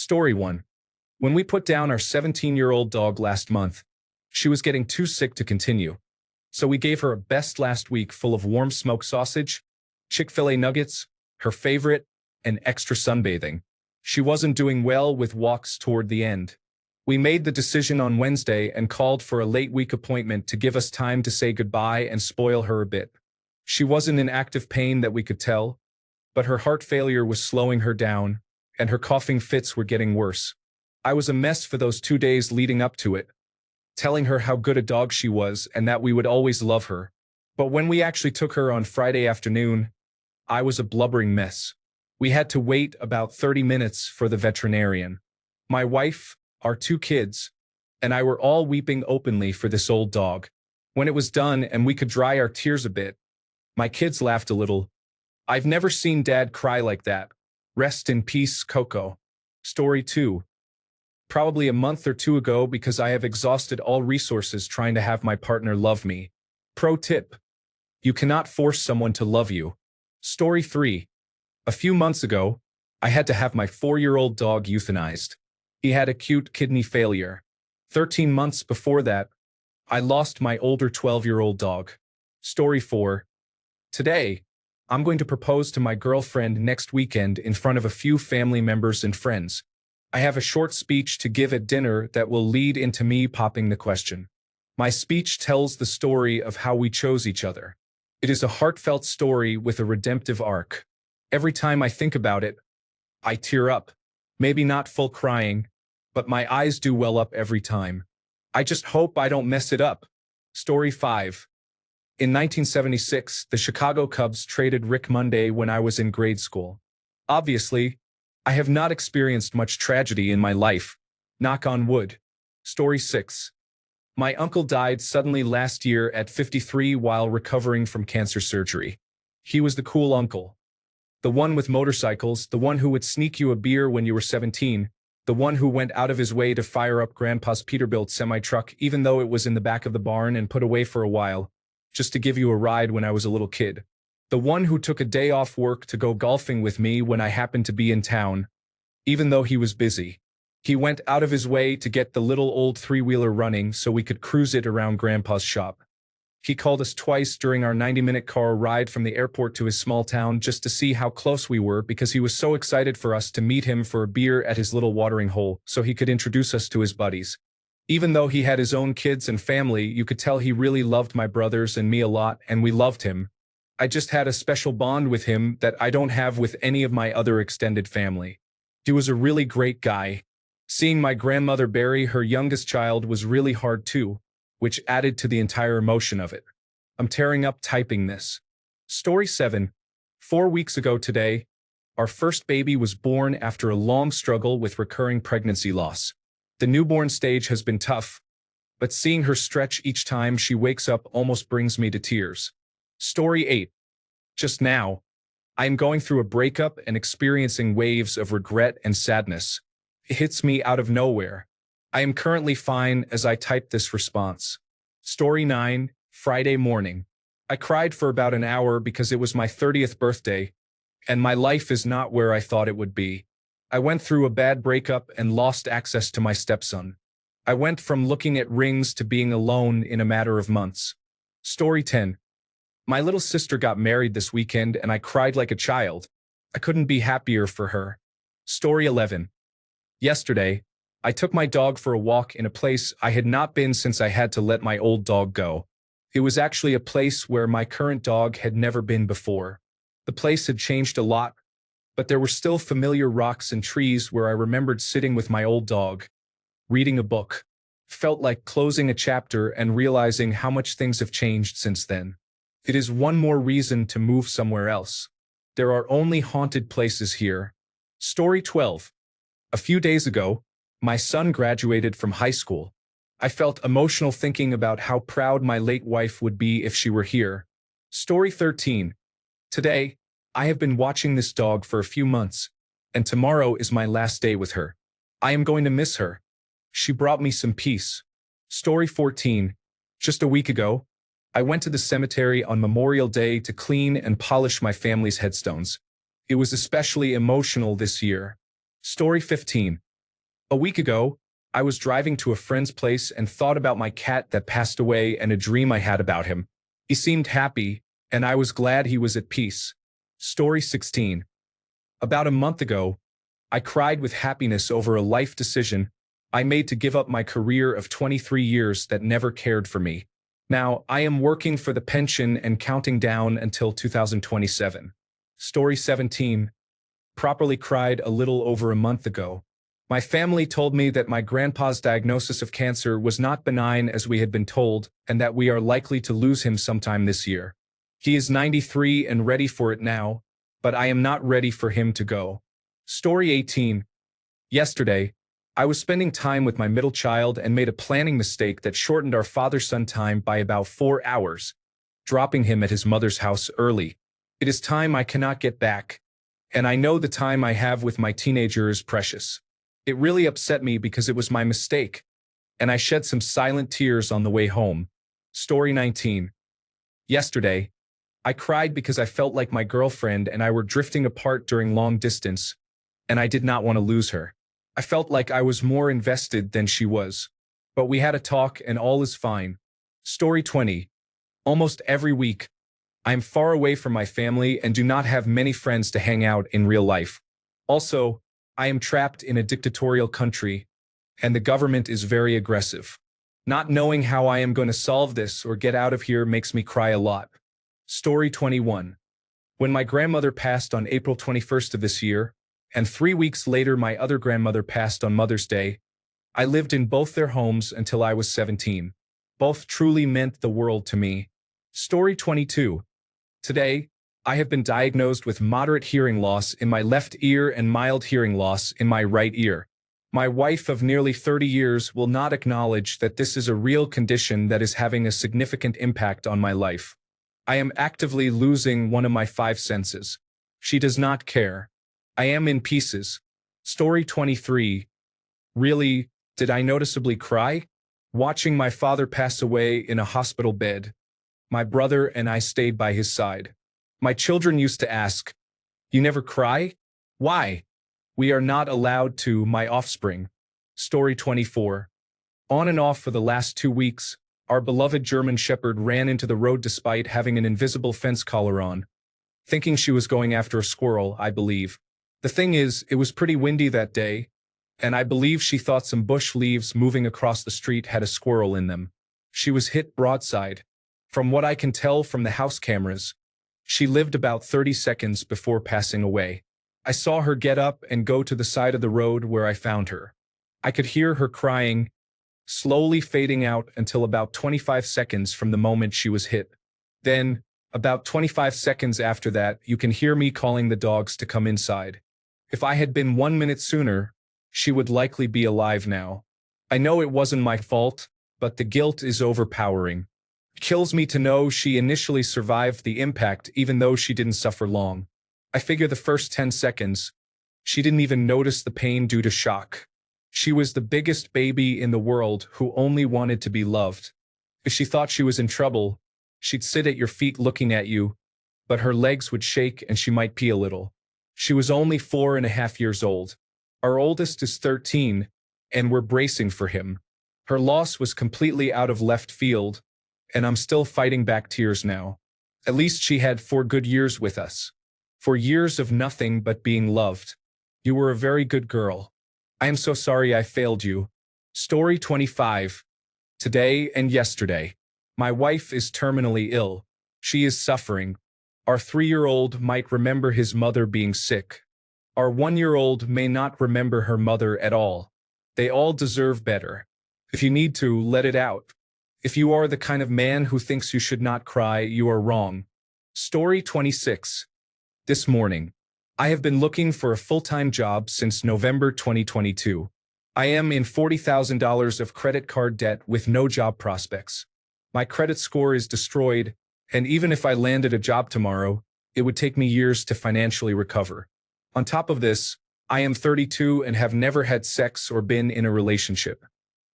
Story 1. When we put down our 17-year-old dog last month, she was getting too sick to continue. So we gave her a best last week full of warm smoked sausage, Chick-fil-A nuggets, her favorite, and extra sunbathing. She wasn't doing well with walks toward the end. We made the decision on Wednesday and called for a late week appointment to give us time to say goodbye and spoil her a bit. She wasn't in active pain that we could tell, but her heart failure was slowing her down, and her coughing fits were getting worse. I was a mess for those 2 days leading up to it, telling her how good a dog she was and that we would always love her. But when we actually took her on Friday afternoon, I was a blubbering mess. We had to wait about 30 minutes for the veterinarian. My wife, our 2 kids, and I were all weeping openly for this old dog. When it was done and we could dry our tears a bit, my kids laughed a little. I've never seen Dad cry like that. Rest in peace, Coco. Story 2. Probably a month or 2 ago because I have exhausted all resources trying to have my partner love me. Pro tip: you cannot force someone to love you. Story 3. A few months ago, I had to have my 4-year-old dog euthanized. He had acute kidney failure. 13 months before that, I lost my older 12-year-old dog. Story 4. Today, I'm going to propose to my girlfriend next weekend in front of a few family members and friends. I have a short speech to give at dinner that will lead into me popping the question. My speech tells the story of how we chose each other. It is a heartfelt story with a redemptive arc. Every time I think about it, I tear up. Maybe not full crying, but my eyes do well up every time. I just hope I don't mess it up. Story 5. In 1976, the Chicago Cubs traded Rick Monday when I was in grade school. Obviously, I have not experienced much tragedy in my life. Knock on wood. Story 6. My uncle died suddenly last year at 53 while recovering from cancer surgery. He was the cool uncle. The one with motorcycles, the one who would sneak you a beer when you were 17, the one who went out of his way to fire up Grandpa's Peterbilt semi-truck even though it was in the back of the barn and put away for a while, just to give you a ride when I was a little kid. The one who took a day off work to go golfing with me when I happened to be in town, even though he was busy. He went out of his way to get the little old 3-wheeler running so we could cruise it around Grandpa's shop. He called us twice during our 90-minute car ride from the airport to his small town just to see how close we were because he was so excited for us to meet him for a beer at his little watering hole so he could introduce us to his buddies. Even though he had his own kids and family, you could tell he really loved my brothers and me a lot, and we loved him. I just had a special bond with him that I don't have with any of my other extended family. He was a really great guy. Seeing my grandmother bury her youngest child was really hard too, which added to the entire emotion of it. I'm tearing up typing this. Story 7. 4 weeks ago today, our first baby was born after a long struggle with recurring pregnancy loss. The newborn stage has been tough, but seeing her stretch each time she wakes up almost brings me to tears. Story 8. Just now, I am going through a breakup and experiencing waves of regret and sadness. It hits me out of nowhere. I am currently fine as I type this response. Story 9. Friday morning. I cried for about an hour because it was my 30th birthday, and my life is not where I thought it would be. I went through a bad breakup and lost access to my stepson. I went from looking at rings to being alone in a matter of months. Story 10. My little sister got married this weekend and I cried like a child. I couldn't be happier for her. Story 11. Yesterday, I took my dog for a walk in a place I had not been since I had to let my old dog go. It was actually a place where my current dog had never been before. The place had changed a lot, but there were still familiar rocks and trees where I remembered sitting with my old dog, reading a book. Felt like closing a chapter and realizing how much things have changed since then. It is one more reason to move somewhere else. There are only haunted places here. Story 12. A few days ago, my son graduated from high school. I felt emotional thinking about how proud my late wife would be if she were here. Story 13. Today, I have been watching this dog for a few months, and tomorrow is my last day with her. I am going to miss her. She brought me some peace. Story 14. Just a week ago, I went to the cemetery on Memorial Day to clean and polish my family's headstones. It was especially emotional this year. Story 15. A week ago, I was driving to a friend's place and thought about my cat that passed away and a dream I had about him. He seemed happy, and I was glad he was at peace. Story 16. About a month ago, I cried with happiness over a life decision I made to give up my career of 23 years that never cared for me. Now, I am working for the pension and counting down until 2027. Story 17. Properly cried a little over a month ago. My family told me that my grandpa's diagnosis of cancer was not benign as we had been told, and that we are likely to lose him sometime this year. He is 93 and ready for it now, but I am not ready for him to go. Story 18. Yesterday, I was spending time with my middle child and made a planning mistake that shortened our father-son time by about 4 hours, dropping him at his mother's house early. It is time I cannot get back, and I know the time I have with my teenager is precious. It really upset me because it was my mistake, and I shed some silent tears on the way home. Story 19. Yesterday, I cried because I felt like my girlfriend and I were drifting apart during long distance, and I did not want to lose her. I felt like I was more invested than she was. But we had a talk and all is fine. Story 20. Almost every week, I am far away from my family and do not have many friends to hang out in real life. Also, I am trapped in a dictatorial country, and the government is very aggressive. Not knowing how I am going to solve this or get out of here makes me cry a lot. Story 21. When my grandmother passed on April 21st of this year, and 3 weeks later my other grandmother passed on Mother's Day, I lived in both their homes until I was 17. Both truly meant the world to me. Story 22. Today, I have been diagnosed with moderate hearing loss in my left ear and mild hearing loss in my right ear. My wife of nearly 30 years will not acknowledge that this is a real condition that is having a significant impact on my life. I am actively losing one of my 5 senses. She does not care. I am in pieces. Story 23. Really, did I noticeably cry? Watching my father pass away in a hospital bed. My brother and I stayed by his side. My children used to ask, "You never cry? Why?" We are not allowed to, my offspring. Story 24. On and off for the last 2 weeks, our beloved German Shepherd ran into the road despite having an invisible fence collar on. Thinking she was going after a squirrel, I believe. The thing is, it was pretty windy that day, and I believe she thought some bush leaves moving across the street had a squirrel in them. She was hit broadside. From what I can tell from the house cameras, she lived about 30 seconds before passing away. I saw her get up and go to the side of the road where I found her. I could hear her crying, slowly fading out until about 25 seconds from the moment she was hit. Then, about 25 seconds after that, you can hear me calling the dogs to come inside. If I had been 1 minute sooner, she would likely be alive now. I know it wasn't my fault, but the guilt is overpowering. It kills me to know she initially survived the impact even though she didn't suffer long. I figure the first 10 seconds, she didn't even notice the pain due to shock. She was the biggest baby in the world who only wanted to be loved. If she thought she was in trouble, she'd sit at your feet looking at you, but her legs would shake and she might pee a little. She was only 4.5 years old. Our oldest is 13, and we're bracing for him. Her loss was completely out of left field, and I'm still fighting back tears now. At least she had 4 good years with us. 4 years of nothing but being loved. You were a very good girl. I am so sorry I failed you. Story 25. Today and yesterday. My wife is terminally ill. She is suffering. Our 3-year-old might remember his mother being sick. Our 1-year-old may not remember her mother at all. They all deserve better. If you need to, let it out. If you are the kind of man who thinks you should not cry, you are wrong. Story 26. This morning, I have been looking for a full-time job since November 2022. I am in $40,000 of credit card debt with no job prospects. My credit score is destroyed, and even if I landed a job tomorrow, it would take me years to financially recover. On top of this, I am 32 and have never had sex or been in a relationship.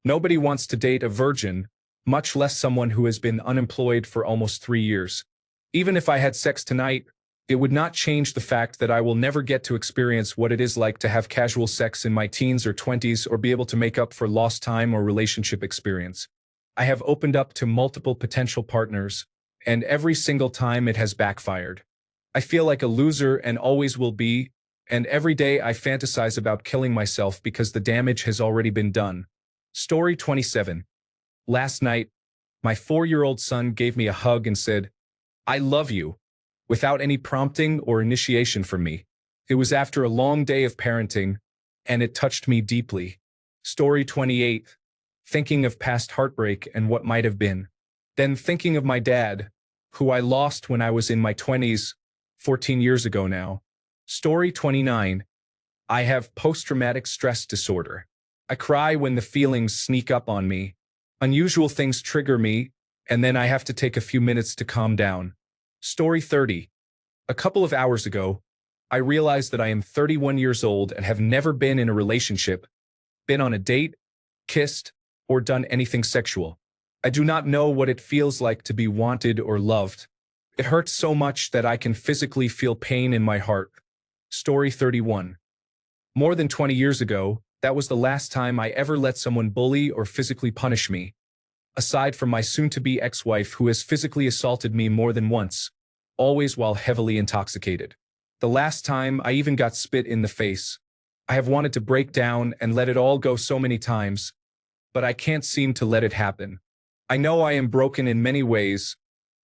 Nobody wants to date a virgin, much less someone who has been unemployed for almost 3 years. Even if I had sex tonight, It would not change the fact that I will never get to experience what it is like to have casual sex in my teens or 20s or be able to make up for lost time or relationship experience. I have opened up to multiple potential partners, and every single time it has backfired. I feel like a loser and always will be, and every day I fantasize about killing myself because the damage has already been done. Story 27. Last night, my 4-year-old son gave me a hug and said, "I love you," without any prompting or initiation from me. It was after a long day of parenting, and it touched me deeply. Story 28. Thinking of past heartbreak and what might have been. Then thinking of my dad, who I lost when I was in my 20s, 14 years ago now. Story 29. I have post-traumatic stress disorder. I cry when the feelings sneak up on me. Unusual things trigger me, and then I have to take a few minutes to calm down. Story 30. A couple of hours ago, I realized that I am 31 years old and have never been in a relationship, been on a date, kissed, or done anything sexual. I do not know what it feels like to be wanted or loved. It hurts so much that I can physically feel pain in my heart. Story 31. More than 20 years ago, that was the last time I ever let someone bully or physically punish me. Aside from my soon-to-be ex-wife who has physically assaulted me more than once, always while heavily intoxicated. The last time I even got spit in the face. I have wanted to break down and let it all go so many times, but I can't seem to let it happen. I know I am broken in many ways,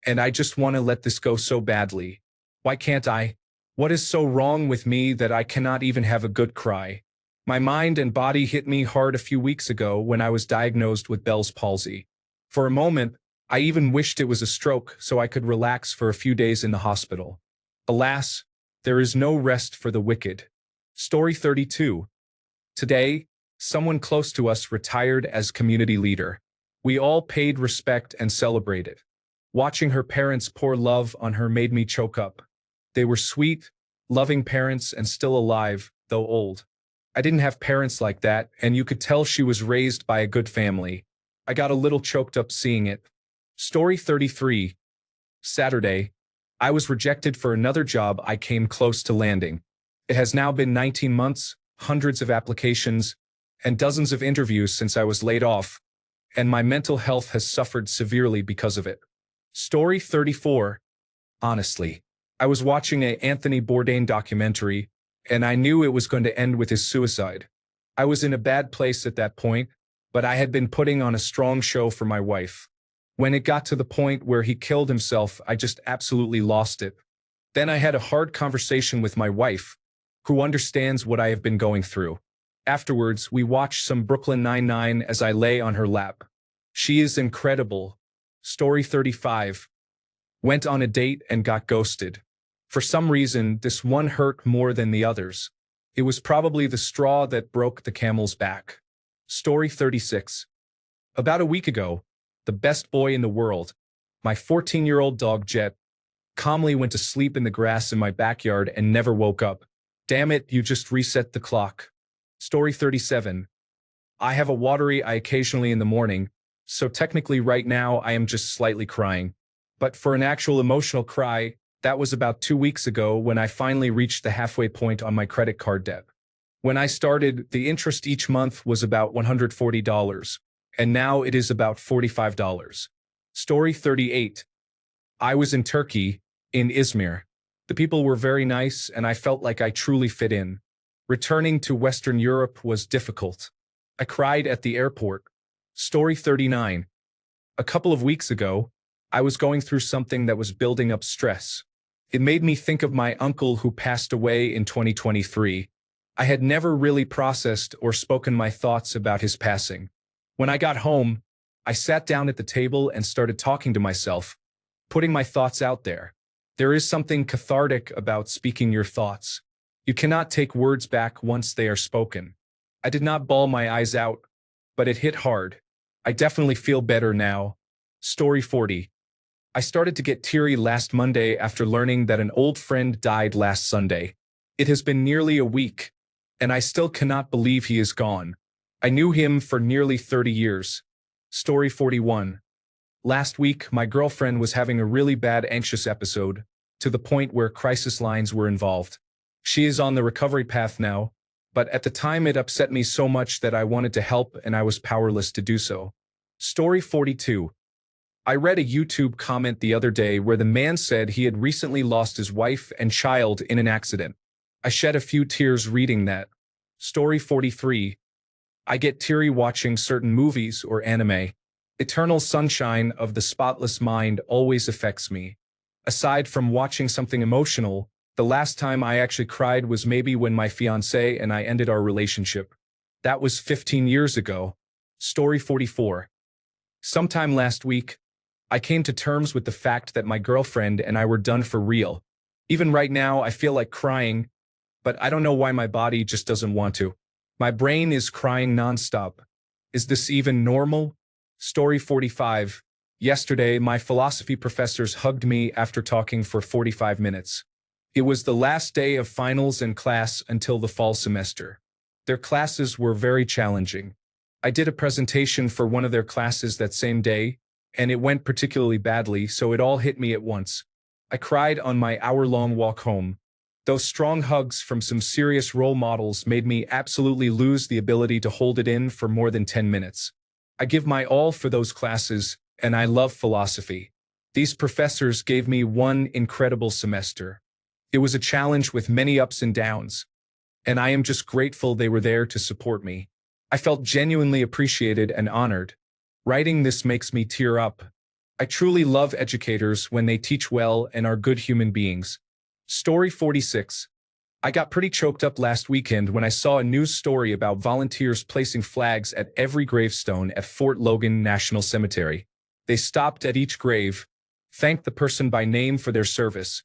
and I just want to let this go so badly. Why can't I? What is so wrong with me that I cannot even have a good cry? My mind and body hit me hard a few weeks ago when I was diagnosed with Bell's palsy. For a moment, I even wished it was a stroke so I could relax for a few days in the hospital. Alas, there is no rest for the wicked. Story 32. Today, someone close to us retired as community leader. We all paid respect and celebrated. Watching her parents pour love on her made me choke up. They were sweet, loving parents and still alive, though old. I didn't have parents like that, and you could tell she was raised by a good family. I got a little choked up seeing it. Story 33. Saturday, I was rejected for another job I came close to landing. It has now been 19 months, hundreds of applications, and dozens of interviews since I was laid off, and my mental health has suffered severely because of it. Story 34. Honestly, I was watching a Anthony Bourdain documentary, and I knew it was going to end with his suicide. I was in a bad place at that point, but I had been putting on a strong show for my wife. When it got to the point where he killed himself, I just absolutely lost it. Then I had a hard conversation with my wife, who understands what I have been going through. Afterwards, we watched some Brooklyn Nine-Nine as I lay on her lap. She is incredible. Story 35. Went on a date and got ghosted. For some reason, this one hurt more than the others. It was probably the straw that broke the camel's back. Story 36. About a week ago, the best boy in the world, my 14-year-old dog Jet, calmly went to sleep in the grass in my backyard and never woke up. Damn it, you just reset the clock. Story 37. I have a watery eye occasionally in the morning, so technically right now I am just slightly crying. But for an actual emotional cry, that was about 2 weeks ago when I finally reached the halfway point on my credit card debt. When I started, the interest each month was about $140, and now it is about $45. Story 38. I was in Turkey, in Izmir. The people were very nice, and I felt like I truly fit in. Returning to Western Europe was difficult. I cried at the airport. Story 39. A couple of weeks ago, I was going through something that was building up stress. It made me think of my uncle who passed away in 2023. I had never really processed or spoken my thoughts about his passing. When I got home, I sat down at the table and started talking to myself, putting my thoughts out there. There is something cathartic about speaking your thoughts. You cannot take words back once they are spoken. I did not bawl my eyes out, but it hit hard. I definitely feel better now. Story 40. I started to get teary last Monday after learning that an old friend died last Sunday. It has been nearly a week, and I still cannot believe he is gone. I knew him for nearly 30 years. Story 41. Last week, my girlfriend was having a really bad anxious episode, to the point where crisis lines were involved. She is on the recovery path now, but at the time it upset me so much that I wanted to help and I was powerless to do so. Story 42. I read a YouTube comment the other day where the man said he had recently lost his wife and child in an accident. I shed a few tears reading that. Story 43. I get teary watching certain movies or anime. Eternal sunshine of the spotless mind always affects me. Aside from watching something emotional, the last time I actually cried was maybe when my fiancé and I ended our relationship. That was 15 years ago. Story 44. Sometime last week, I came to terms with the fact that my girlfriend and I were done for real. Even right now, I feel like crying, but I don't know why my body just doesn't want to. My brain is crying nonstop. Is this even normal? Story 45. Yesterday, my philosophy professors hugged me after talking for 45 minutes. It was the last day of finals and class until the fall semester. Their classes were very challenging. I did a presentation for one of their classes that same day, and it went particularly badly, so it all hit me at once. I cried on my hour-long walk home. Those strong hugs from some serious role models made me absolutely lose the ability to hold it in for more than 10 minutes. I give my all for those classes, and I love philosophy. These professors gave me one incredible semester. It was a challenge with many ups and downs, and I am just grateful they were there to support me. I felt genuinely appreciated and honored. Writing this makes me tear up. I truly love educators when they teach well and are good human beings. Story 46. I got pretty choked up last weekend when I saw a news story about volunteers placing flags at every gravestone at Fort Logan National Cemetery. They stopped at each grave, thanked the person by name for their service,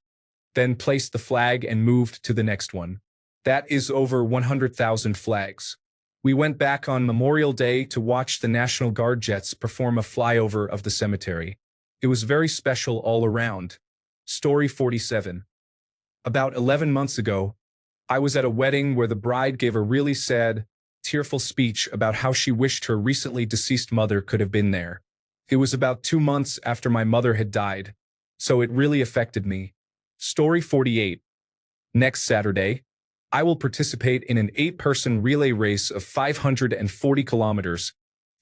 then placed the flag and moved to the next one. That is over 100,000 flags. We went back on Memorial Day to watch the National Guard jets perform a flyover of the cemetery. It was very special all around. Story 47. About 11 months ago, I was at a wedding where the bride gave a really sad, tearful speech about how she wished her recently deceased mother could have been there. It was about 2 months after my mother had died, so it really affected me. Story 48. Next Saturday, I will participate in an 8-person relay race of 540 kilometers,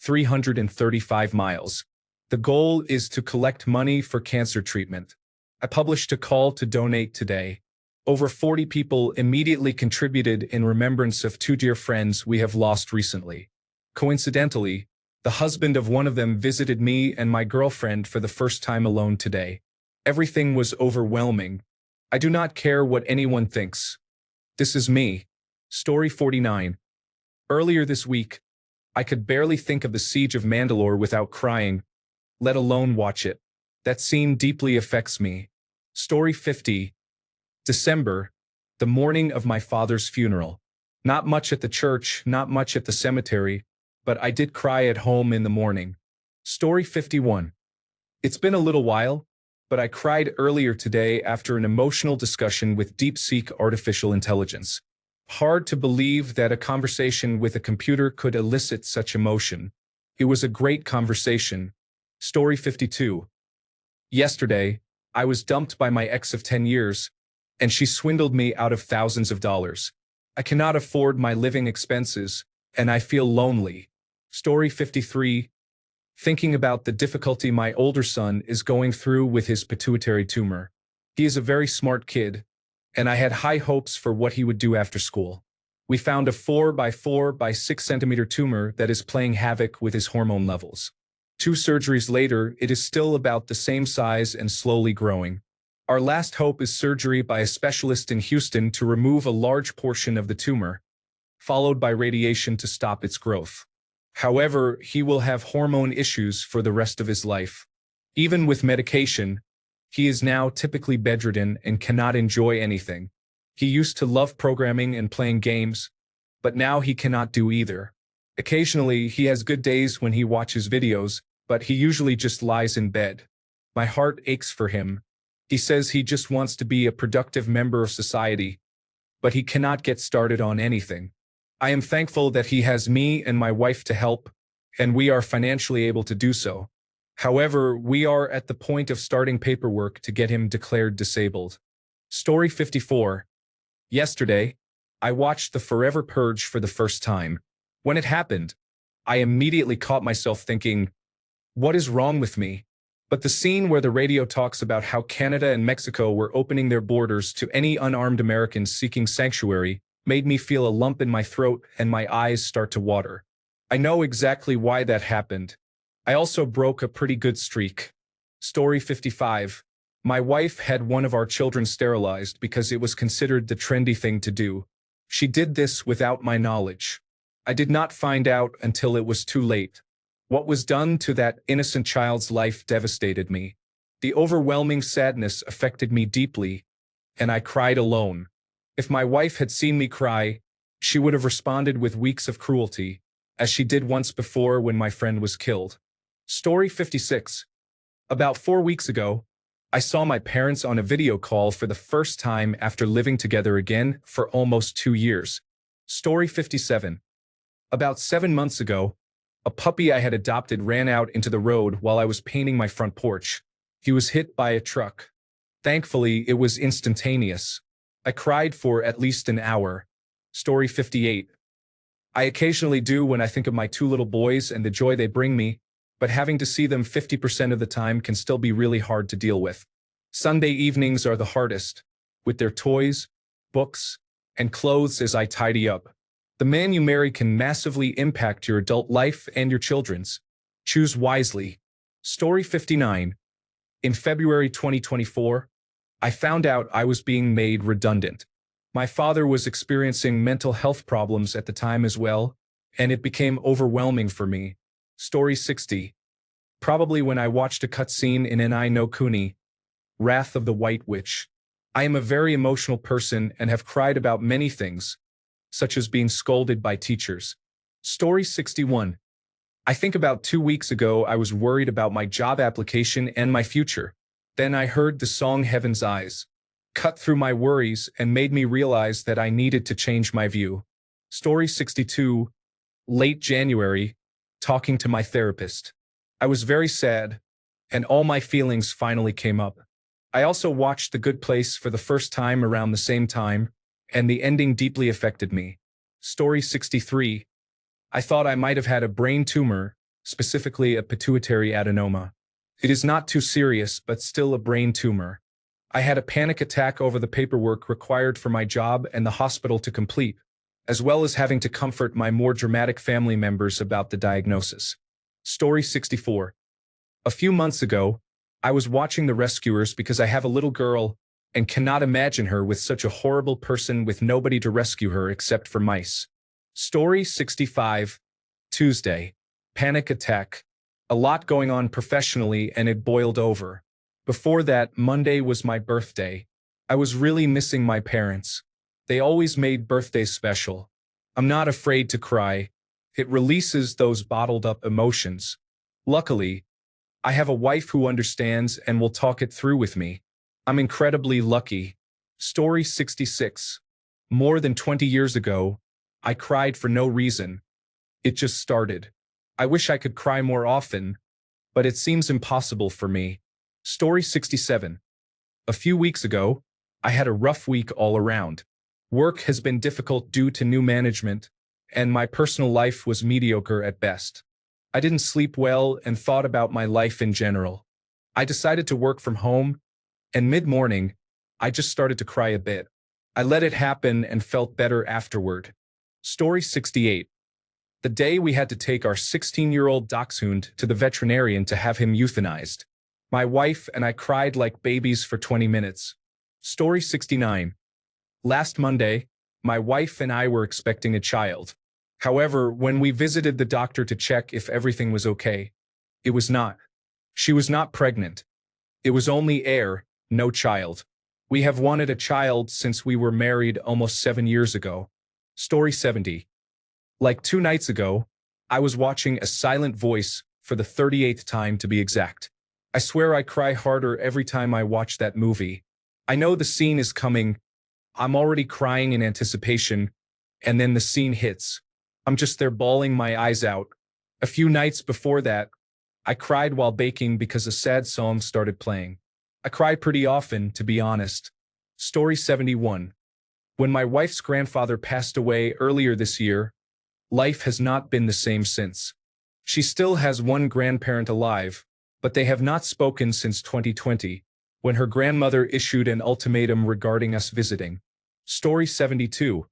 335 miles. The goal is to collect money for cancer treatment. I published a call to donate today. Over 40 people immediately contributed in remembrance of 2 dear friends we have lost recently. Coincidentally, the husband of one of them visited me and my girlfriend for the first time alone today. Everything was overwhelming. I do not care what anyone thinks. This is me. Story 49. Earlier this week, I could barely think of the Siege of Mandalore without crying, let alone watch it. That scene deeply affects me. Story 50. December, the morning of my father's funeral. Not much at the church, not much at the cemetery, but I did cry at home in the morning. Story 51. It's been a little while, but I cried earlier today after an emotional discussion with DeepSeek artificial intelligence. Hard to believe that a conversation with a computer could elicit such emotion. It was a great conversation. Story 52. Yesterday, I was dumped by my ex of 10 years, and she swindled me out of thousands of dollars. I cannot afford my living expenses, and I feel lonely. Story 53. Thinking about the difficulty my older son is going through with his pituitary tumor. He is a very smart kid, and I had high hopes for what he would do after school. We found a 4 by 4 by 6 centimeter tumor that is playing havoc with his hormone levels. 2 surgeries later, it is still about the same size and slowly growing. Our last hope is surgery by a specialist in Houston to remove a large portion of the tumor, followed by radiation to stop its growth. However, he will have hormone issues for the rest of his life. Even with medication, he is now typically bedridden and cannot enjoy anything. He used to love programming and playing games, but now he cannot do either. Occasionally, he has good days when he watches videos, but he usually just lies in bed. My heart aches for him. He says he just wants to be a productive member of society, but he cannot get started on anything. I am thankful that he has me and my wife to help, and we are financially able to do so. However, we are at the point of starting paperwork to get him declared disabled. Story 54. Yesterday, I watched The Forever Purge for the first time. When it happened, I immediately caught myself thinking, what is wrong with me? But the scene where the radio talks about how Canada and Mexico were opening their borders to any unarmed Americans seeking sanctuary made me feel a lump in my throat and my eyes start to water. I know exactly why that happened. I also broke a pretty good streak. Story 55. My wife had one of our children sterilized because it was considered the trendy thing to do. She did this without my knowledge. I did not find out until it was too late. What was done to that innocent child's life devastated me. The overwhelming sadness affected me deeply, and I cried alone. If my wife had seen me cry, she would have responded with weeks of cruelty, as she did once before when my friend was killed. Story 56. About 4 weeks ago, I saw my parents on a video call for the first time after living together again for almost 2 years. Story 57. About 7 months ago, a puppy I had adopted ran out into the road while I was painting my front porch. He was hit by a truck. Thankfully, it was instantaneous. I cried for at least an hour. Story 58. I occasionally do when I think of my 2 little boys and the joy they bring me, but having to see them 50% of the time can still be really hard to deal with. Sunday evenings are the hardest, with their toys, books, and clothes as I tidy up. The man you marry can massively impact your adult life and your children's. Choose wisely. Story 59. In February 2024, I found out I was being made redundant. My father was experiencing mental health problems at the time as well, and it became overwhelming for me. Story 60. Probably when I watched a cutscene in Nai no Kuni, Wrath of the White Witch. I am a very emotional person and have cried about many things, such as being scolded by teachers. Story 61. I think about 2 weeks ago I was worried about my job application and my future. Then I heard the song Heaven's Eyes, cut through my worries and made me realize that I needed to change my view. Story 62. Late January, talking to my therapist. I was very sad, and all my feelings finally came up. I also watched The Good Place for the first time around the same time, and the ending deeply affected me. Story 63. I thought I might have had a brain tumor, specifically a pituitary adenoma. It is not too serious, but still a brain tumor. I had a panic attack over the paperwork required for my job and the hospital to complete, as well as having to comfort my more dramatic family members about the diagnosis. Story 64. A few months ago, I was watching The Rescuers because I have a little girl and cannot imagine her with such a horrible person with nobody to rescue her except for mice. Story 65. Tuesday. Panic attack. A lot going on professionally and it boiled over. Before that, Monday was my birthday. I was really missing my parents. They always made birthdays special. I'm not afraid to cry. It releases those bottled up emotions. Luckily, I have a wife who understands and will talk it through with me. I'm incredibly lucky. Story 66. More than 20 years ago, I cried for no reason. It just started. I wish I could cry more often, but it seems impossible for me. Story 67. A few weeks ago, I had a rough week all around. Work has been difficult due to new management, and my personal life was mediocre at best. I didn't sleep well and thought about my life in general. I decided to work from home, and mid-morning, I just started to cry a bit. I let it happen and felt better afterward. Story 68. The day we had to take our 16-year-old dachshund to the veterinarian to have him euthanized. My wife and I cried like babies for 20 minutes. Story 69. Last Monday, my wife and I were expecting a child. However, when we visited the doctor to check if everything was okay, it was not. She was not pregnant. It was only air, no child. We have wanted a child since we were married almost 7 years ago. Story 70. Like 2 nights ago, I was watching A Silent Voice for the 38th time to be exact. I swear I cry harder every time I watch that movie. I know the scene is coming. I'm already crying in anticipation, and then the scene hits. I'm just there bawling my eyes out. A few nights before that, I cried while baking because a sad song started playing. I cry pretty often, to be honest. Story 71. When my wife's grandfather passed away earlier this year, life has not been the same since. She still has one grandparent alive, but they have not spoken since 2020, when her grandmother issued an ultimatum regarding us visiting. Story 72.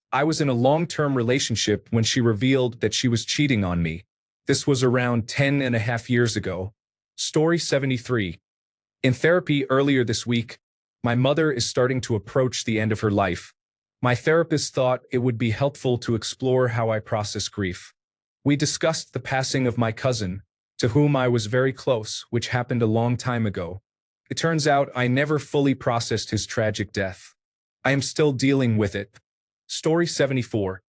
I was in a long-term relationship when she revealed that she was cheating on me. This was around 10.5 years ago. Story 73. In therapy earlier this week, my mother is starting to approach the end of her life. My therapist thought it would be helpful to explore how I process grief. We discussed the passing of my cousin, to whom I was very close, which happened a long time ago. It turns out I never fully processed his tragic death. I am still dealing with it. Story 74.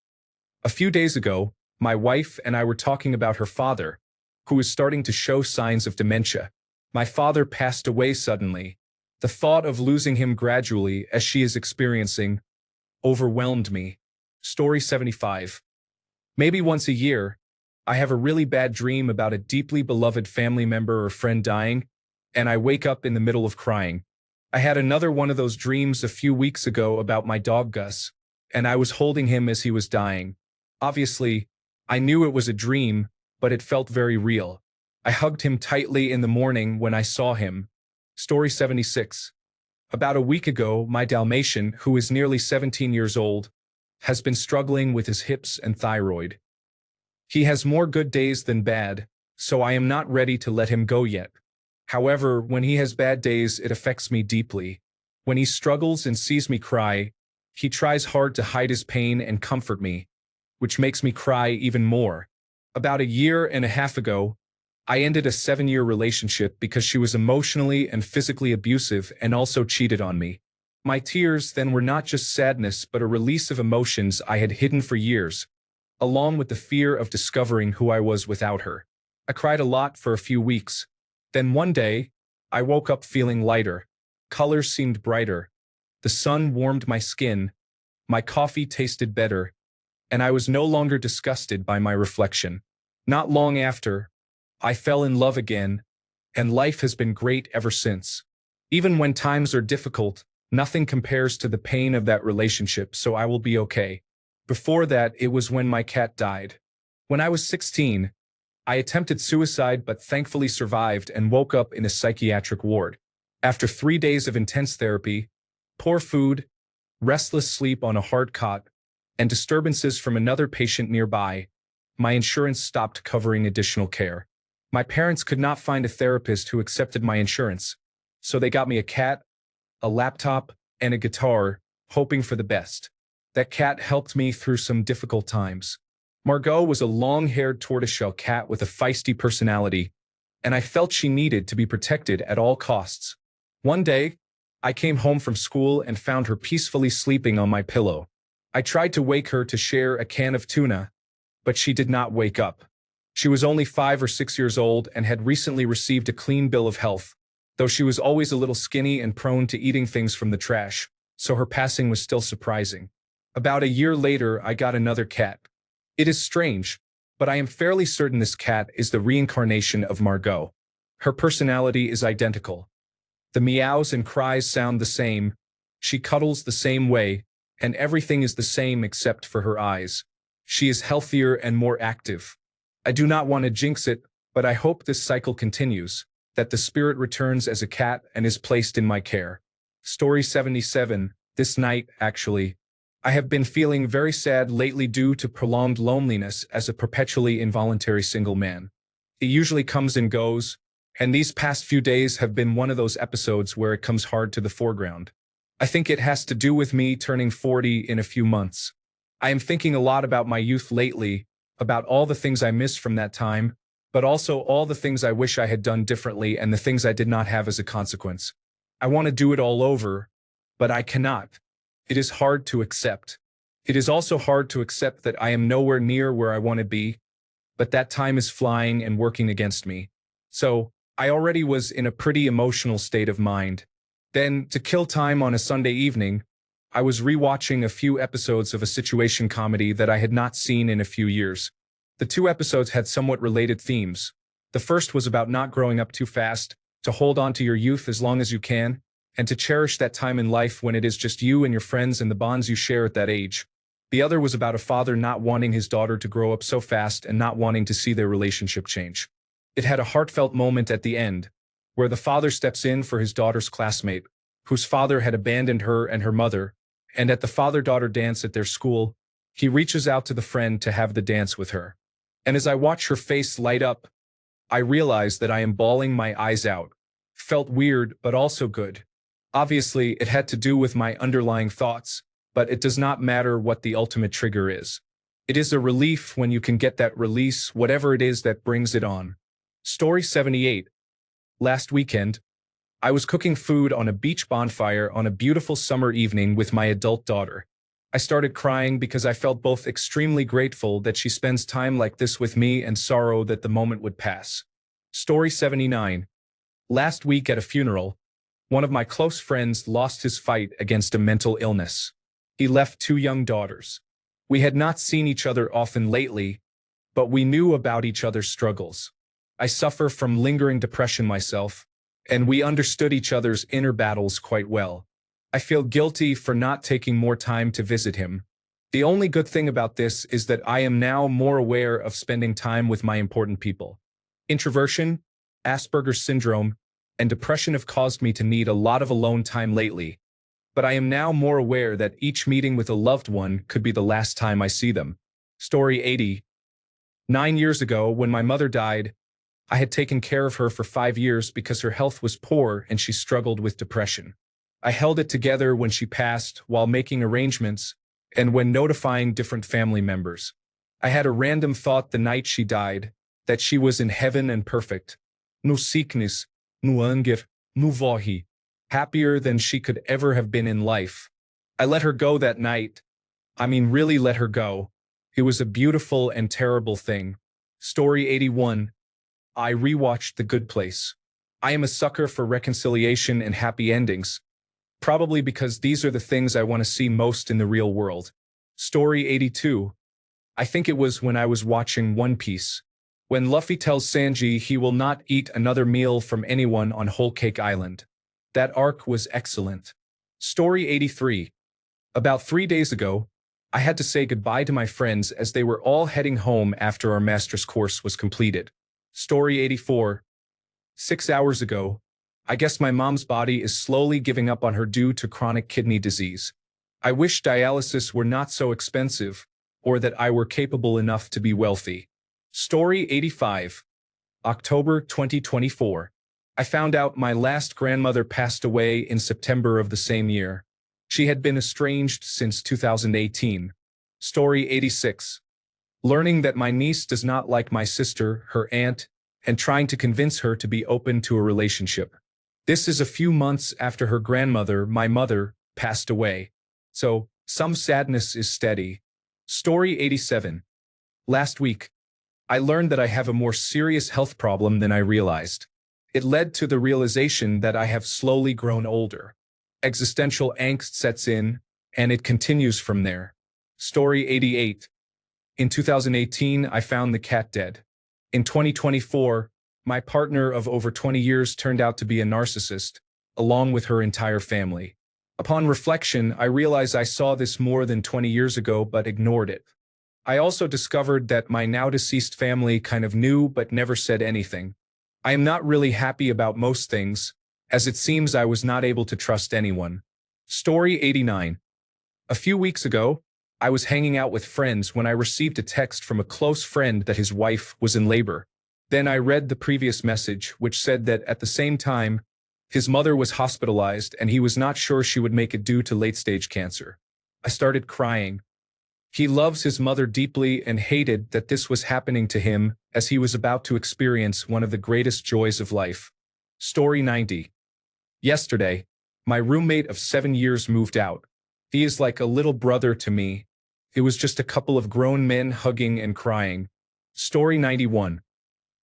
A few days ago, my wife and I were talking about her father, who is starting to show signs of dementia. My father passed away suddenly. The thought of losing him gradually, as she is experiencing, overwhelmed me. Story 75. Maybe once a year, I have a really bad dream about a deeply beloved family member or friend dying, and I wake up in the middle of crying. I had another one of those dreams a few weeks ago about my dog Gus, and I was holding him as he was dying. Obviously, I knew it was a dream, but it felt very real. I hugged him tightly in the morning when I saw him. Story 76. About a week ago, my Dalmatian, who is nearly 17 years old, has been struggling with his hips and thyroid. He has more good days than bad, so I am not ready to let him go yet. However, when he has bad days, it affects me deeply. When he struggles and sees me cry, he tries hard to hide his pain and comfort me, which makes me cry even more. About 1.5 years ago, I ended a 7-year relationship because she was emotionally and physically abusive and also cheated on me. My tears then were not just sadness but a release of emotions I had hidden for years, along with the fear of discovering who I was without her. I cried a lot for a few weeks. Then one day, I woke up feeling lighter. Colors seemed brighter. The sun warmed my skin. My coffee tasted better. And I was no longer disgusted by my reflection. Not long after, I fell in love again, and life has been great ever since. Even when times are difficult, nothing compares to the pain of that relationship, so I will be okay. Before that, it was when my cat died. When I was 16, I attempted suicide but thankfully survived and woke up in a psychiatric ward. After 3 days of intense therapy, poor food, restless sleep on a hard cot, and disturbances from another patient nearby, my insurance stopped covering additional care. My parents could not find a therapist who accepted my insurance, so they got me a cat, a laptop, and a guitar, hoping for the best. That cat helped me through some difficult times. Margot was a long-haired tortoiseshell cat with a feisty personality, and I felt she needed to be protected at all costs. One day, I came home from school and found her peacefully sleeping on my pillow. I tried to wake her to share a can of tuna, but she did not wake up. She was only 5 or 6 years old and had recently received a clean bill of health, though she was always a little skinny and prone to eating things from the trash, so her passing was still surprising. About 1 year later, I got another cat. It is strange, but I am fairly certain this cat is the reincarnation of Margot. Her personality is identical. The meows and cries sound the same, she cuddles the same way, and everything is the same except for her eyes. She is healthier and more active. I do not want to jinx it, but I hope this cycle continues, that the spirit returns as a cat and is placed in my care. Story 77. This night, actually. I have been feeling very sad lately due to prolonged loneliness as a perpetually involuntary single man. It usually comes and goes, and these past few days have been one of those episodes where it comes hard to the foreground. I think it has to do with me turning 40 in a few months. I am thinking a lot about my youth lately, about all the things I miss from that time, but also all the things I wish I had done differently and the things I did not have as a consequence. I want to do it all over, but I cannot. It is hard to accept. It is also hard to accept that I am nowhere near where I want to be, but that time is flying and working against me. So, I already was in a pretty emotional state of mind. Then, to kill time on a Sunday evening, I was rewatching a few episodes of a situation comedy that I had not seen in a few years. The 2 episodes had somewhat related themes. The first was about not growing up too fast, to hold on to your youth as long as you can, and to cherish that time in life when it is just you and your friends and the bonds you share at that age. The other was about a father not wanting his daughter to grow up so fast and not wanting to see their relationship change. It had a heartfelt moment at the end, where the father steps in for his daughter's classmate, whose father had abandoned her and her mother, and at the father-daughter dance at their school, he reaches out to the friend to have the dance with her. And as I watch her face light up, I realize that I am bawling my eyes out. Felt weird, but also good. Obviously, it had to do with my underlying thoughts, but it does not matter what the ultimate trigger is. It is a relief when you can get that release, whatever it is that brings it on. Story 78. Last weekend, I was cooking food on a beach bonfire on a beautiful summer evening with my adult daughter. I started crying because I felt both extremely grateful that she spends time like this with me and sorrow that the moment would pass. Story 79. Last week at a funeral, one of my close friends lost his fight against a mental illness. He left two young daughters. We had not seen each other often lately, but we knew about each other's struggles. I suffer from lingering depression myself, and we understood each other's inner battles quite well. I feel guilty for not taking more time to visit him. The only good thing about this is that I am now more aware of spending time with my important people. Introversion, Asperger's syndrome, and depression have caused me to need a lot of alone time lately, but I am now more aware that each meeting with a loved one could be the last time I see them. Story 80. 9 years ago, when my mother died, I had taken care of her for 5 years because her health was poor and she struggled with depression. I held it together when she passed while making arrangements and when notifying different family members. I had a random thought the night she died, that she was in heaven and perfect. No sickness, no anger, no vohi. Happier than she could ever have been in life. I let her go that night. I mean, really let her go. It was a beautiful and terrible thing. Story 81. I rewatched The Good Place. I am a sucker for reconciliation and happy endings, probably because these are the things I want to see most in the real world. Story 82. I think it was when I was watching One Piece, when Luffy tells Sanji he will not eat another meal from anyone on Whole Cake Island. That arc was excellent. Story 83. About 3 days ago, I had to say goodbye to my friends as they were all heading home after our master's course was completed. Story 84. 6 hours ago, I guess my mom's body is slowly giving up on her due to chronic kidney disease. I wish dialysis were not so expensive, or that I were capable enough to be wealthy. Story 85. October 2024. I found out my last grandmother passed away in September of the same year. She had been estranged since 2018. Story 86. Learning that my niece does not like my sister, her aunt, and trying to convince her to be open to a relationship. This is a few months after her grandmother, my mother, passed away. So, some sadness is steady. Story 87. Last week, I learned that I have a more serious health problem than I realized. It led to the realization that I have slowly grown older. Existential angst sets in, and it continues from there. Story 88. In 2018, I found the cat dead. In 2024, my partner of over 20 years turned out to be a narcissist, along with her entire family. Upon reflection, I realized I saw this more than 20 years ago but ignored it. I also discovered that my now-deceased family kind of knew but never said anything. I am not really happy about most things, as it seems I was not able to trust anyone. Story 89. A few weeks ago, I was hanging out with friends when I received a text from a close friend that his wife was in labor. Then I read the previous message, which said that at the same time, his mother was hospitalized and he was not sure she would make it due to late-stage cancer. I started crying. He loves his mother deeply and hated that this was happening to him as he was about to experience one of the greatest joys of life. Story 90. Yesterday, my roommate of 7 years moved out. He is like a little brother to me. It was just a couple of grown men hugging and crying. Story 91.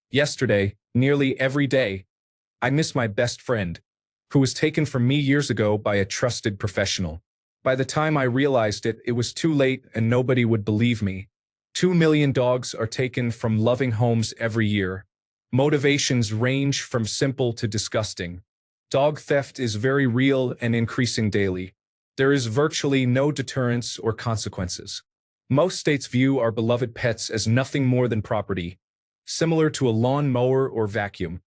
Yesterday, nearly every day, I miss my best friend, who was taken from me years ago by a trusted professional. By the time I realized it, it was too late and nobody would believe me. 2 million dogs are taken from loving homes every year. Motivations range from simple to disgusting. Dog theft is very real and increasing daily. There is virtually no deterrence or consequences. Most states view our beloved pets as nothing more than property, similar to a lawn mower or vacuum,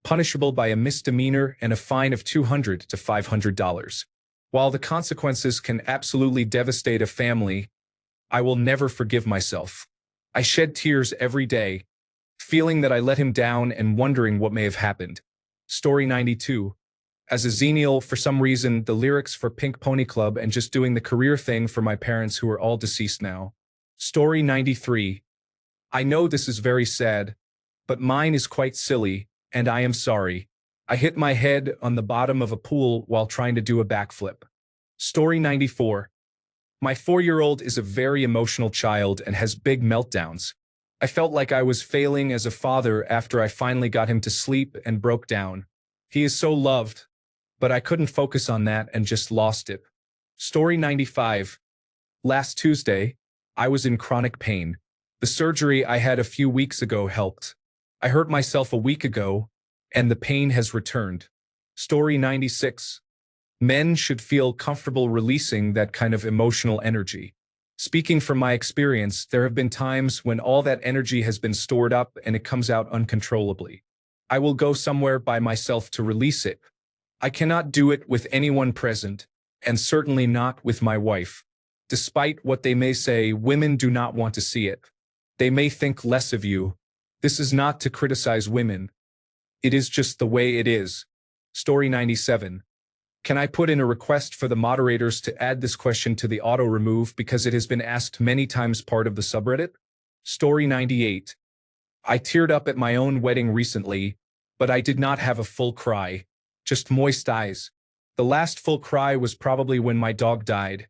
punishable by a misdemeanor and a fine of $200 to $500. While the consequences can absolutely devastate a family, I will never forgive myself. I shed tears every day, feeling that I let him down and wondering what may have happened. Story 92. As a xenial, for some reason, the lyrics for Pink Pony Club and just doing the career thing for my parents who are all deceased now. Story 93. I know this is very sad, but mine is quite silly, and I am sorry. I hit my head on the bottom of a pool while trying to do a backflip. Story 94. My 4-year-old is a very emotional child and has big meltdowns. I felt like I was failing as a father after I finally got him to sleep and broke down. He is so loved, but I couldn't focus on that and just lost it. Story 95. Last Tuesday, I was in chronic pain. The surgery I had a few weeks ago helped. I hurt myself a week ago, and the pain has returned. Story 96. Men should feel comfortable releasing that kind of emotional energy. Speaking from my experience, there have been times when all that energy has been stored up and it comes out uncontrollably. I will go somewhere by myself to release it. I cannot do it with anyone present, and certainly not with my wife. Despite what they may say, women do not want to see it. They may think less of you. This is not to criticize women. It is just the way it is. Story 97. Can I put in a request for the moderators to add this question to the auto-remove because it has been asked many times part of the subreddit? Story 98. I teared up at my own wedding recently, but I did not have a full cry, just moist eyes. The last full cry was probably when my dog died,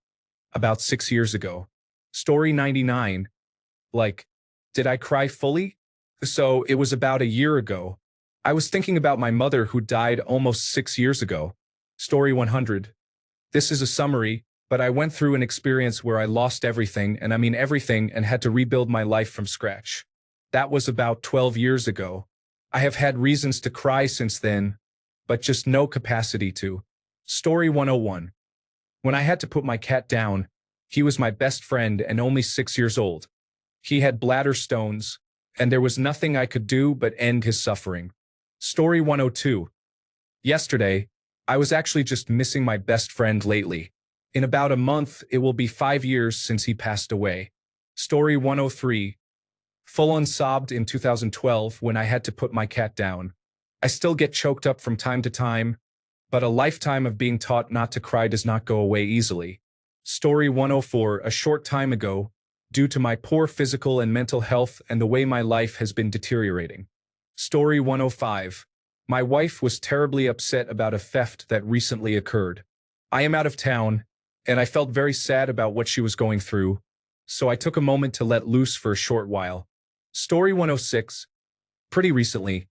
about 6 years ago. Story 99. Did I cry fully? So it was about a year ago. I was thinking about my mother who died almost 6 years ago. Story 100. This is a summary, but I went through an experience where I lost everything, and I mean everything, and had to rebuild my life from scratch. That was about 12 years ago. I have had reasons to cry since then, but just no capacity to. Story 101. When I had to put my cat down, he was my best friend and only 6 years old. He had bladder stones, and there was nothing I could do but end his suffering. Story 102. Yesterday, I was actually just missing my best friend lately. In about a month, it will be 5 years since he passed away. Story 103. Full-on sobbed in 2012 when I had to put my cat down. I still get choked up from time to time, but a lifetime of being taught not to cry does not go away easily. Story 104. A short time ago, due to my poor physical and mental health and the way my life has been deteriorating. Story 105. My wife was terribly upset about a theft that recently occurred. I am out of town, and I felt very sad about what she was going through, so I took a moment to let loose for a short while. Story 106. Pretty recently,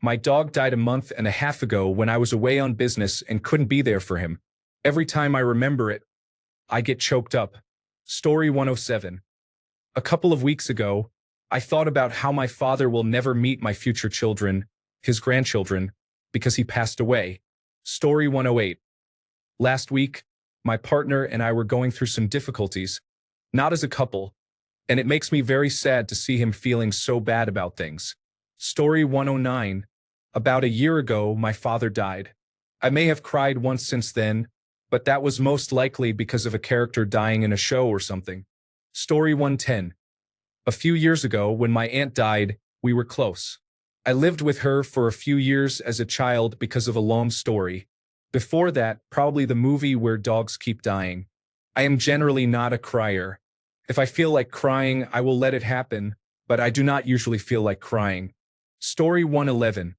my dog died a month and a half ago when I was away on business and couldn't be there for him. Every time I remember it, I get choked up. Story 107. A couple of weeks ago, I thought about how my father will never meet my future children, his grandchildren, because he passed away. Story 108. Last week, my partner and I were going through some difficulties, not as a couple, and it makes me very sad to see him feeling so bad about things. Story 109. About a year ago, my father died. I may have cried once since then, but that was most likely because of a character dying in a show or something. Story 110. A few years ago, when my aunt died, we were close. I lived with her for a few years as a child because of a long story. Before that, probably the movie Where Dogs Keep Dying. I am generally not a crier. If I feel like crying, I will let it happen, but I do not usually feel like crying. Story 111.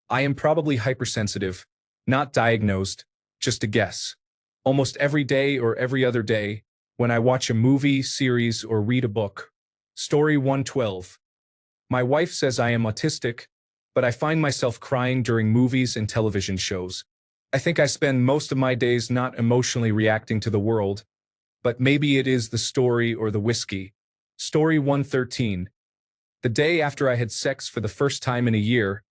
I am probably hypersensitive, not diagnosed, just a guess. Almost every day or every other day, when I watch a movie, series, or read a book. Story 112. My wife says I am autistic, but I find myself crying during movies and television shows. I think I spend most of my days not emotionally reacting to the world, but maybe it is the story or the whiskey. Story 113. The day after I had sex for the first time in a year,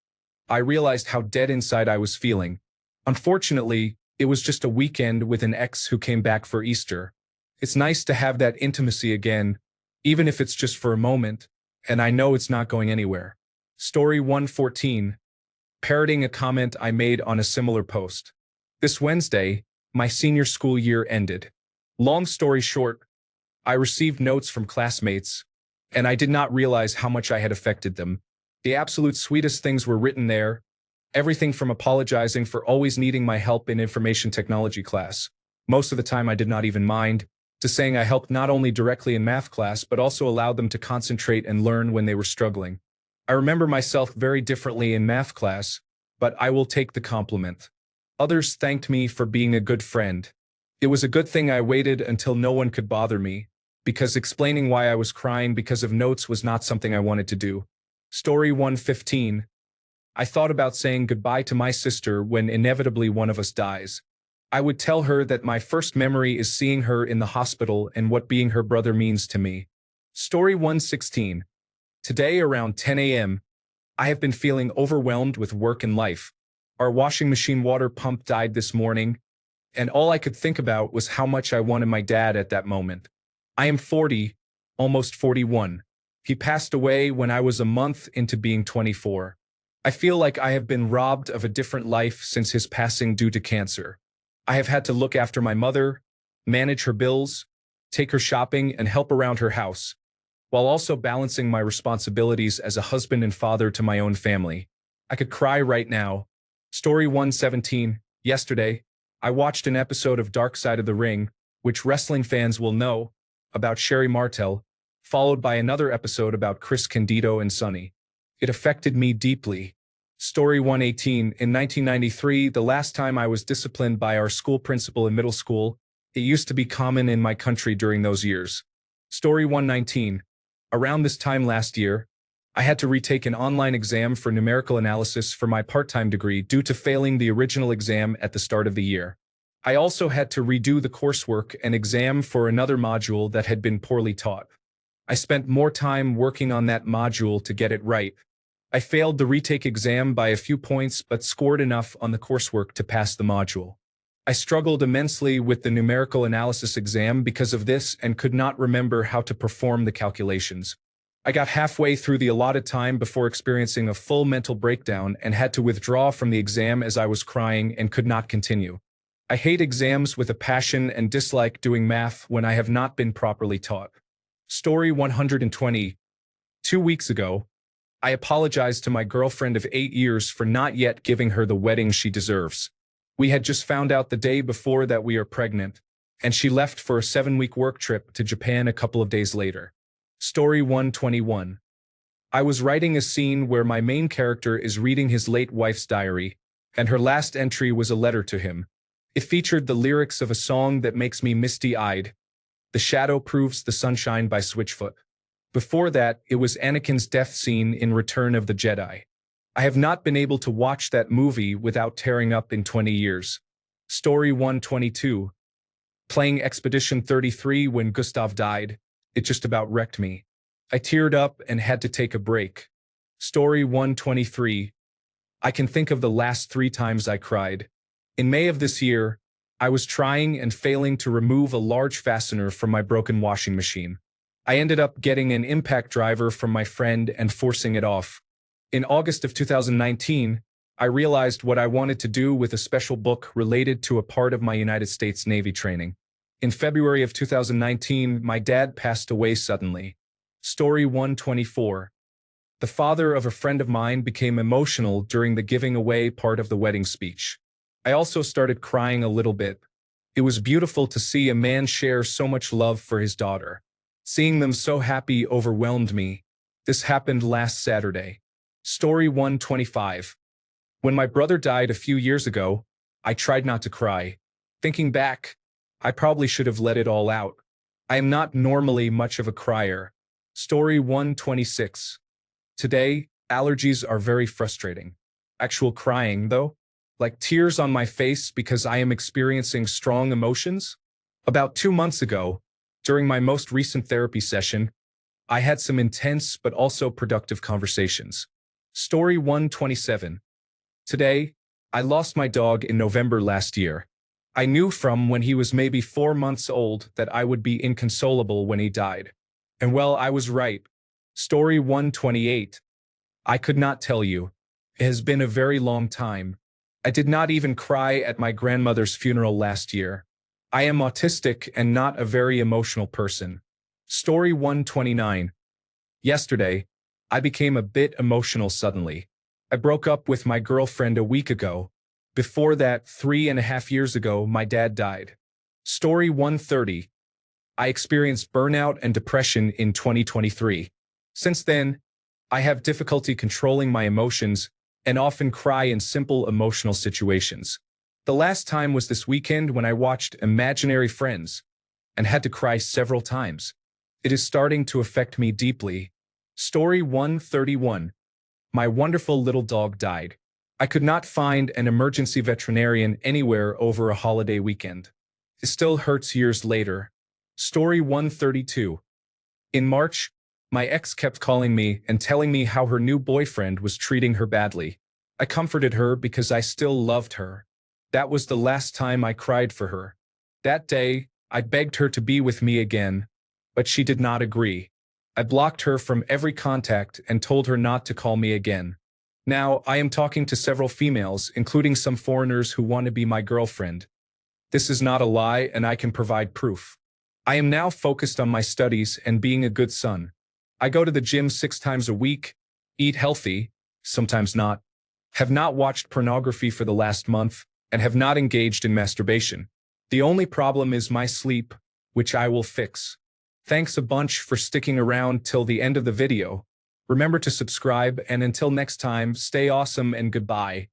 I realized how dead inside I was feeling. Unfortunately, it was just a weekend with an ex who came back for Easter. It's nice to have that intimacy again, even if it's just for a moment, and I know it's not going anywhere. Story 114. Parroting a comment I made on a similar post. This Wednesday, my senior school year ended. Long story short, I received notes from classmates, and I did not realize how much I had affected them. The absolute sweetest things were written there, everything from apologizing for always needing my help in information technology class. Most of the time I did not even mind, to saying I helped not only directly in math class but also allowed them to concentrate and learn when they were struggling. I remember myself very differently in math class, but I will take the compliment. Others thanked me for being a good friend. It was a good thing I waited until no one could bother me, because explaining why I was crying because of notes was not something I wanted to do. Story 115. I thought about saying goodbye to my sister when inevitably one of us dies. I would tell her that my first memory is seeing her in the hospital and what being her brother means to me. Story 116. Today around 10 a.m., I have been feeling overwhelmed with work and life. Our washing machine water pump died this morning, and all I could think about was how much I wanted my dad at that moment. I am 40, almost 41. He passed away when I was a month into being 24. I feel like I have been robbed of a different life since his passing due to cancer. I have had to look after my mother, manage her bills, take her shopping, and help around her house, while also balancing my responsibilities as a husband and father to my own family. I could cry right now. Story 117. Yesterday, I watched an episode of Dark Side of the Ring, which wrestling fans will know, about Sherry Martel, followed by another episode about Chris Candido and Sonny. It affected me deeply. Story 118. In 1993, the last time I was disciplined by our school principal in middle school, it used to be common in my country during those years. Story 119. Around this time last year, I had to retake an online exam for numerical analysis for my part-time degree due to failing the original exam at the start of the year. I also had to redo the coursework and exam for another module that had been poorly taught. I spent more time working on that module to get it right. I failed the retake exam by a few points but scored enough on the coursework to pass the module. I struggled immensely with the numerical analysis exam because of this and could not remember how to perform the calculations. I got halfway through the allotted time before experiencing a full mental breakdown and had to withdraw from the exam as I was crying and could not continue. I hate exams with a passion and dislike doing math when I have not been properly taught. Story 120. 2 weeks ago, I apologized to my girlfriend of 8 years for not yet giving her the wedding she deserves. We had just found out the day before that we are pregnant, and she left for a 7-week work trip to Japan a couple of days later. Story 121. I was writing a scene where my main character is reading his late wife's diary, and her last entry was a letter to him. It featured the lyrics of a song that makes me misty-eyed, "The Shadow Proves the Sunshine" by Switchfoot. Before that, it was Anakin's death scene in Return of the Jedi. I have not been able to watch that movie without tearing up in 20 years. Story 122. Playing Expedition 33 when Gustav died, it just about wrecked me. I teared up and had to take a break. Story 123. I can think of the last 3 times I cried. In May of this year, I was trying and failing to remove a large fastener from my broken washing machine. I ended up getting an impact driver from my friend and forcing it off. In August of 2019, I realized what I wanted to do with a special book related to a part of my United States Navy training. In February of 2019, my dad passed away suddenly. Story 124. The father of a friend of mine became emotional during the giving away part of the wedding speech. I also started crying a little bit. It was beautiful to see a man share so much love for his daughter. Seeing them so happy overwhelmed me. This happened last Saturday. Story 125. When my brother died a few years ago, I tried not to cry. Thinking back, I probably should have let it all out. I am not normally much of a crier. Story 126. Today, allergies are very frustrating. Actual crying, though? Like tears on my face because I am experiencing strong emotions? About 2 months ago, during my most recent therapy session, I had some intense but also productive conversations. Story 127. Today, I lost my dog in November last year. I knew from when he was maybe 4 months old that I would be inconsolable when he died. And well, I was right. Story 128. I could not tell you. It has been a very long time. I did not even cry at my grandmother's funeral last year. I am autistic and not a very emotional person. Story 129. Yesterday, I became a bit emotional suddenly. I broke up with my girlfriend a week ago. Before that, 3.5 years ago, my dad died. Story 130. I experienced burnout and depression in 2023. Since then, I have difficulty controlling my emotions and often cry in simple emotional situations. The last time was this weekend when I watched Imaginary Friends and had to cry several times. It is starting to affect me deeply. Story 131. My wonderful little dog died. I could not find an emergency veterinarian anywhere over a holiday weekend. It still hurts years later. Story 132. In March, my ex kept calling me and telling me how her new boyfriend was treating her badly. I comforted her because I still loved her. That was the last time I cried for her. That day, I begged her to be with me again, but she did not agree. I blocked her from every contact and told her not to call me again. Now, I am talking to several females, including some foreigners who want to be my girlfriend. This is not a lie, and I can provide proof. I am now focused on my studies and being a good son. I go to the gym 6 times a week, eat healthy, sometimes not, have not watched pornography for the last month, and have not engaged in masturbation. The only problem is my sleep, which I will fix. Thanks a bunch for sticking around till the end of the video. Remember to subscribe, and until next time, stay awesome and goodbye.